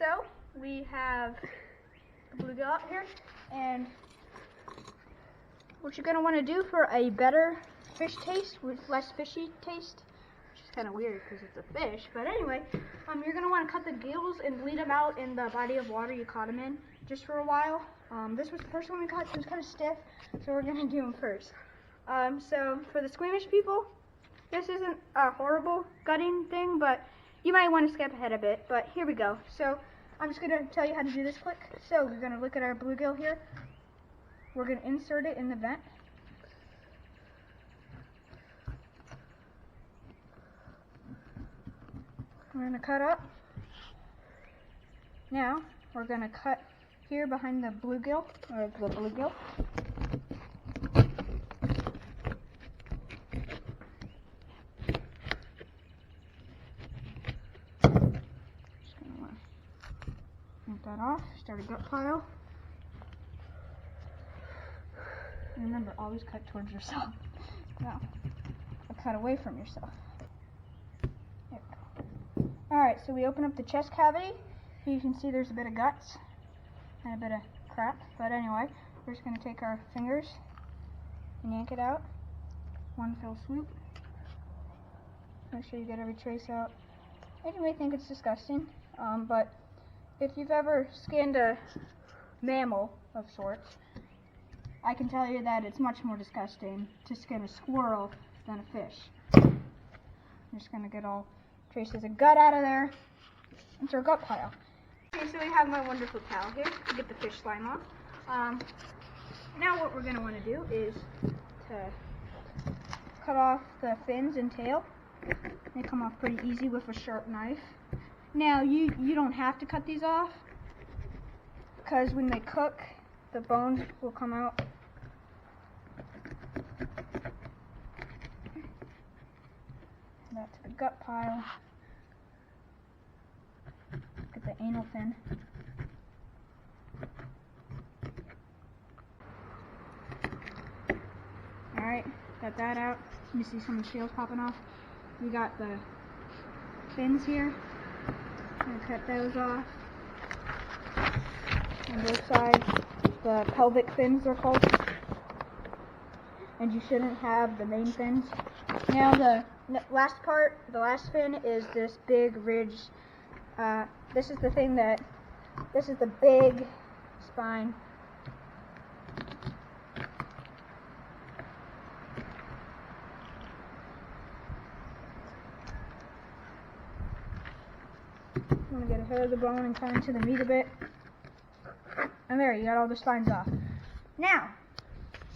so we have the bluegill out here, and what you're going to want to do for a better fish taste with less fishy taste, which is kind of weird because it's a fish, but anyway, you're going to want to cut the gills and bleed them out in the body of water you caught them in just for a while. This was the first one we caught, so it was kind of stiff, so we're going to do them first. So for the squeamish people, this isn't a horrible gutting thing, but you might want to skip ahead a bit, but here we go. So I'm just going to tell you how to do this quick. So we're going to look at our bluegill here. We're going to insert it in the vent. We're going to cut up. Now we're going to cut here behind the bluegill, or the bluegill. That off, start a gut pile. And remember, always cut towards yourself. No, cut away from yourself. There we go. Alright, so we open up the chest cavity. Here you can see there's a bit of guts and a bit of crap. But anyway, we're just going to take our fingers and yank it out. One fell swoop. Make sure you get every trace out. And you may think it's disgusting, but if you've ever skinned a mammal of sorts, I can tell you that it's much more disgusting to skin a squirrel than a fish. I'm just going to get all traces of gut out of there into our gut pile. Okay, so we have my wonderful towel here to get the fish slime off. Now what we're going to want to do is to cut off the fins and tail. They come off pretty easy with a sharp knife. Now, you don't have to cut these off, because when they cook, the bones will come out. That's the gut pile. Get the anal fin. Alright, got that out. You see some of the scales popping off. We got the fins here. I'm going to cut those off on both sides. The pelvic fins are called. And you shouldn't have the main fins. Now the last part, the last fin, is this big ridge. This is the big spine. I'm going to get ahead of the bone and cut into the meat a bit. And there, you got all the spines off. Now,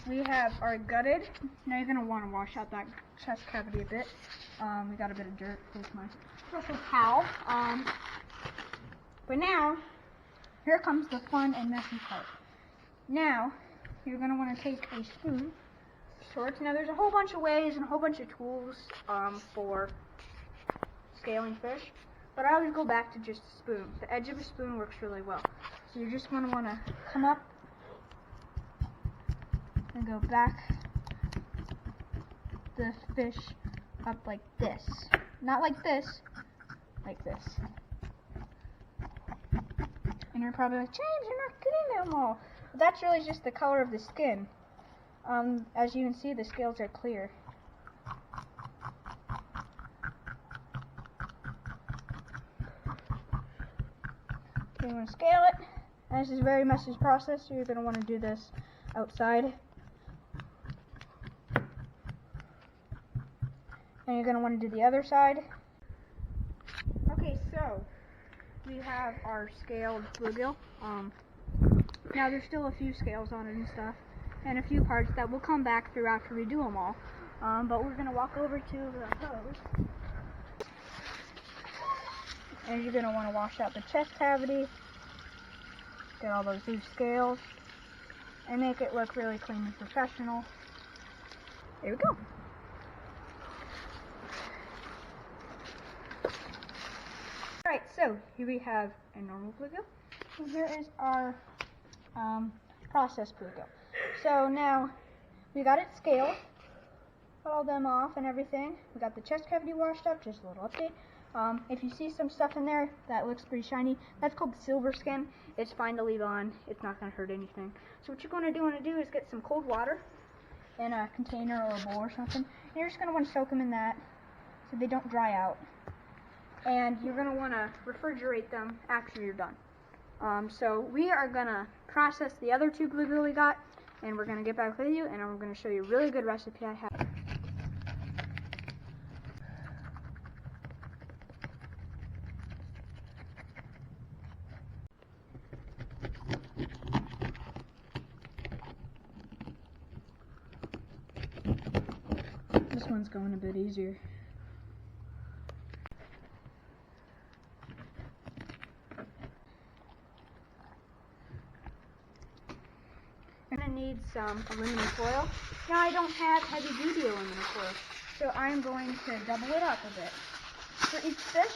we have our gutted. Now you're going to want to wash out that chest cavity a bit. We got a bit of dirt with my special towel. But now, here comes the fun and messy part. Now, you're going to want to take a spoon. Sorts. Now there's a whole bunch of ways and a whole bunch of tools for scaling fish. But I always go back to just a spoon. The edge of a spoon works really well. So you're just going to want to come up and go back the fish up like this. Not like this, like this. And you're probably like, James, you're not getting them all. But that's really just the color of the skin. As you can see, the scales are clear. You want to scale it, and this is a very messy process, so you're going to want to do this outside. And you're going to want to do the other side. Okay, so we have our scaled bluegill. Now there's still a few scales on it and stuff, and a few parts that will come back through after we do them all. But we're going to walk over to the hose. And you're going to want to wash out the chest cavity, get all those loose scales, and make it look really clean and professional. There we go. Alright, so here we have a normal bluegill, and here is our processed bluegill. So now, we got it scaled, cut all them off and everything. We got the chest cavity washed up, just a little update. If you see some stuff in there that looks pretty shiny, that's called silver skin. It's fine to leave on. It's not going to hurt anything. So what you're going to want to do is get some cold water in a container or a bowl or something. And you're just going to want to soak them in that so they don't dry out. And you're going to want to refrigerate them after you're done. So we are going to process the other 2 Bluegill we got, and we're going to get back with you, and I'm going to show you a really good recipe I have. This one's going a bit easier. I'm going to need some aluminum foil. Now I don't have heavy duty aluminum foil, so I'm going to double it up a bit. For each fish,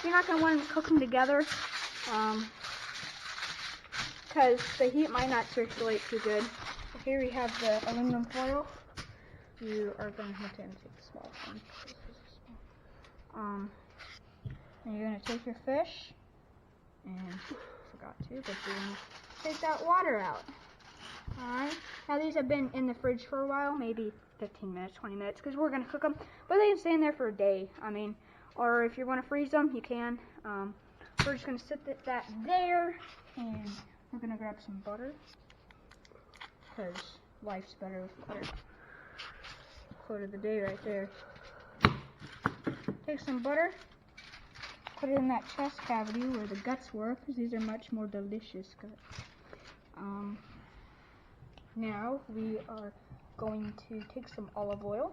you're not going to want to cook them together because the heat might not circulate too good. So here we have the aluminum foil. You are going to have to take the small one. And you're going to take your fish, and forgot to, but you're going to take that water out. Alright, now these have been in the fridge for a while, maybe 15 minutes, 20 minutes, because we're going to cook them, but they can stay in there for a day, or if you want to freeze them, you can. We're just going to sit that there, and we're going to grab some butter, because life's better with butter. Quote of the day right there. Take some butter, put it in that chest cavity where the guts were, because these are much more delicious guts. Now we are going to take some olive oil,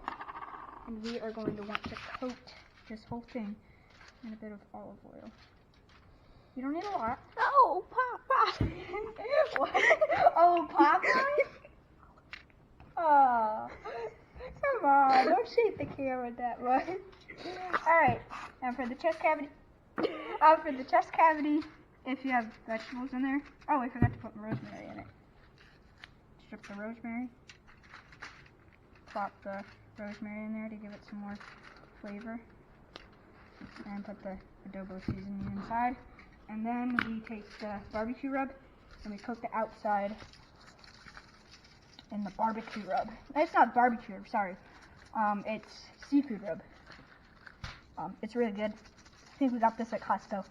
and we are going to want to coat this whole thing in a bit of olive oil. You don't need a lot. Oh, Papa! What? Oh, Papa? Oh, come on! Don't shake the camera that much. All right. Now for the chest cavity. If you have vegetables in there. Oh, I forgot to put rosemary in it. Strip the rosemary, plop the rosemary in there to give it some more flavor, and put the adobo seasoning inside. And then we take the barbecue rub and we cook the outside in the barbecue rub. It's not barbecue rub, sorry. It's seafood rub. It's really good. I think we got this at Costco,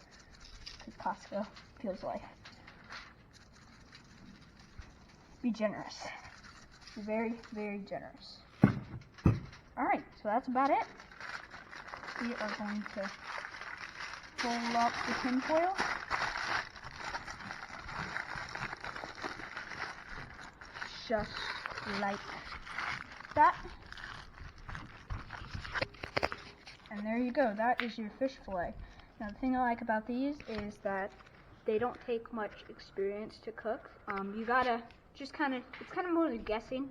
because Costco feels like. Be generous. Be very, very generous. Alright, so that's about it. We are going to fold up the tin foil. Just like that. And there you go. That is your fish fillet. Now the thing I like about these is that they don't take much experience to cook. You gotta just it's kind of more than guessing.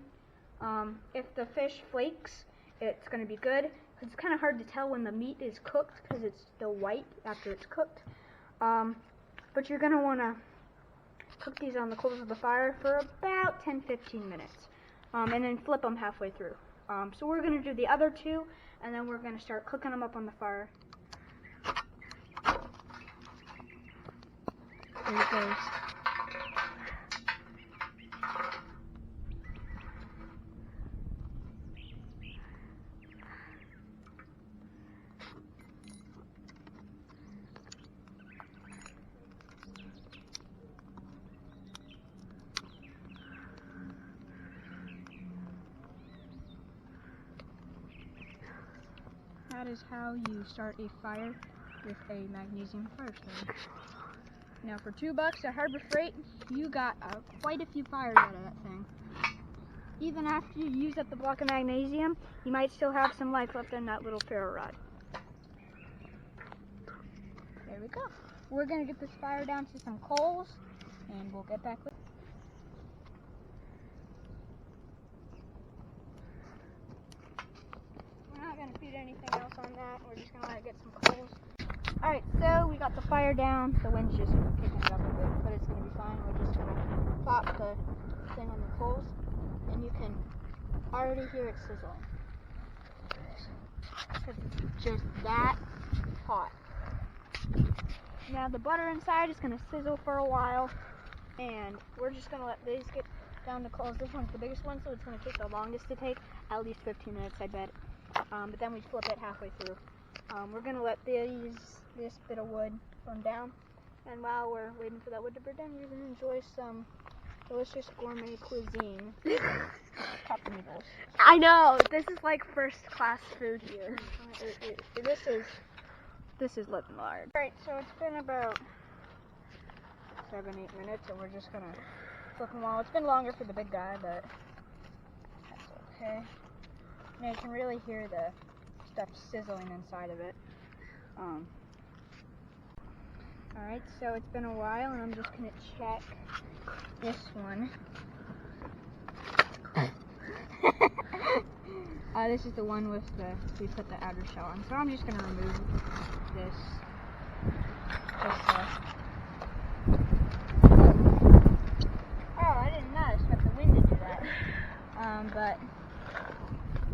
If the fish flakes, it's going to be good. It's kind of hard to tell when the meat is cooked because it's still white after it's cooked. But you're going to want to cook these on the coals of the fire for about 10-15 minutes. And then flip them halfway through. So we're going to do the other 2, and then we're going to start cooking them up on the fire. There it goes. That is how you start a fire with a magnesium fire starter. Now for $2 at Harbor Freight, you got quite a few fires out of that thing. Even after you use up the block of magnesium, you might still have some life left in that little ferro rod. There we go. We're going to get this fire down to some coals, and we'll get back with it. We're not going to feed anything else on that. We're just going to let it get some coals. Alright, so we got the fire down. The wind's just kicking it up a bit, but it's going to be fine. We're just going to pop the thing on the coals, and you can already hear it sizzling. Because it's just that hot. Now the butter inside is going to sizzle for a while, and we're just going to let these get down to coals. This one's the biggest one, so it's going to take the longest to take, at least 15 minutes, I bet. But then we flip it halfway through. We're going to let this bit of wood burn down, and while we're waiting for that wood to burn down, we're going to enjoy some delicious gourmet cuisine. Cup noodles. I know, this is like first class food here. This is looking large. Alright, so it's been about 7-8 minutes, and we're just gonna flip them all. It's been longer for the big guy, but that's okay. Now you can really hear the stuff sizzling inside of it. Alright, so it's been a while, and I'm just gonna check this one. This is the one with we put the outer shell on. So I'm just gonna remove this. Oh, I didn't notice, but the wind did do that. But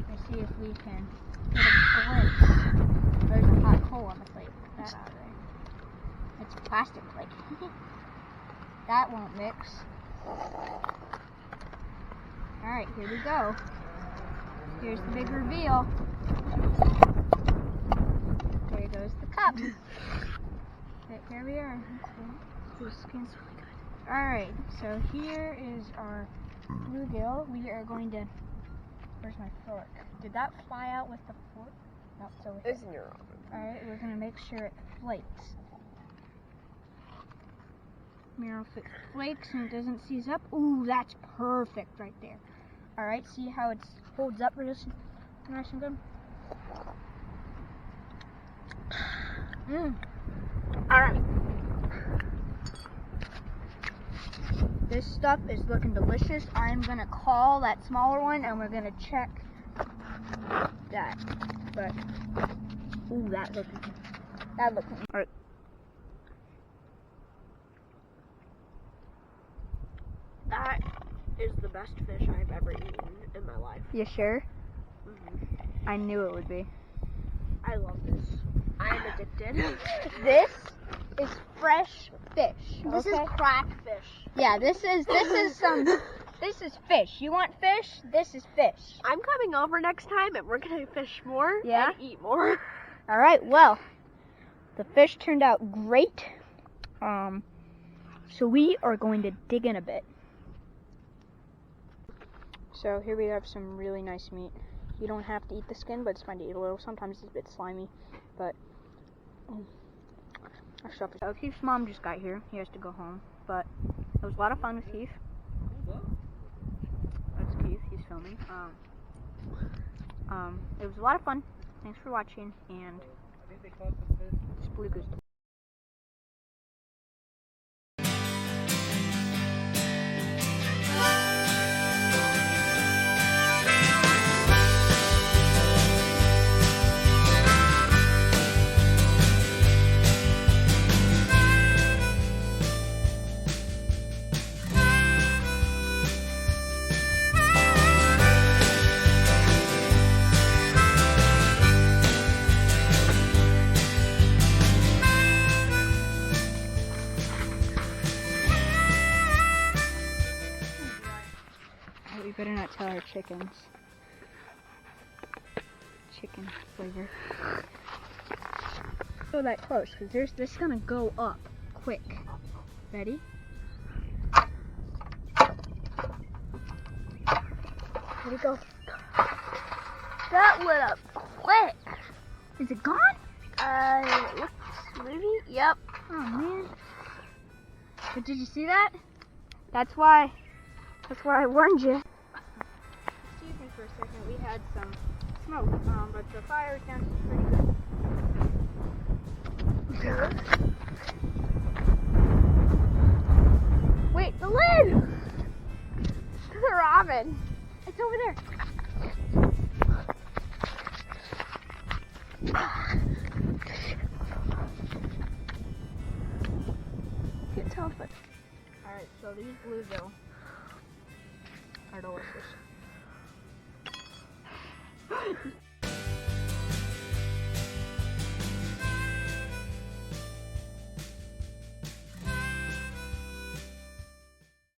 let's see if we can get a glimpse. There's a hot coal on the plate. Get that out of there. It's a plastic plate. That won't mix. Alright, here we go. Here's the big reveal. There goes the cup. Here we are. The skin's really good. Alright, so here is our bluegill. We are going to... Where's my fork? Did that fly out with the fork? No, so it's in your oven. Alright, we're going to make sure it flakes. If it flakes and it doesn't seize up, ooh, that's perfect right there. Alright, see how it holds up really nice and good? Alright. This stuff is looking delicious. I'm going to call that smaller one, and we're going to check that. But, ooh, that looking. Alright. That is the best fish I've ever eaten in my life. You sure? Mm-hmm. I knew it would be. I love this. I am addicted. This is fresh fish. This is cracked fish. Yeah, this is fish. You want fish? This is fish. I'm coming over next time, and we're gonna fish more and eat more. All right. Well, the fish turned out great. So we are going to dig in a bit. So here we have some really nice meat. You don't have to eat the skin, but it's fine to eat a little. Sometimes it's a bit slimy, but our stuff is... Keith's mom just got here. He has to go home, but it was a lot of fun with Keith. That's Keith. He's filming. It was a lot of fun. Thanks for watching, and it's Bluegill. We better not tell our chickens. Chicken flavor. Go that close, because this is gonna go up quick. Ready? Where'd it go? That lit up quick. Is it gone? It looks maybe. Yep. Oh man. But did you see that? That's why I warned you. Excuse me for a second. We had some smoke, but the fire is down pretty good. Wait, the lid! The robin. It's over there. Can't tell if it's... Alright, so these bluegill are delicious.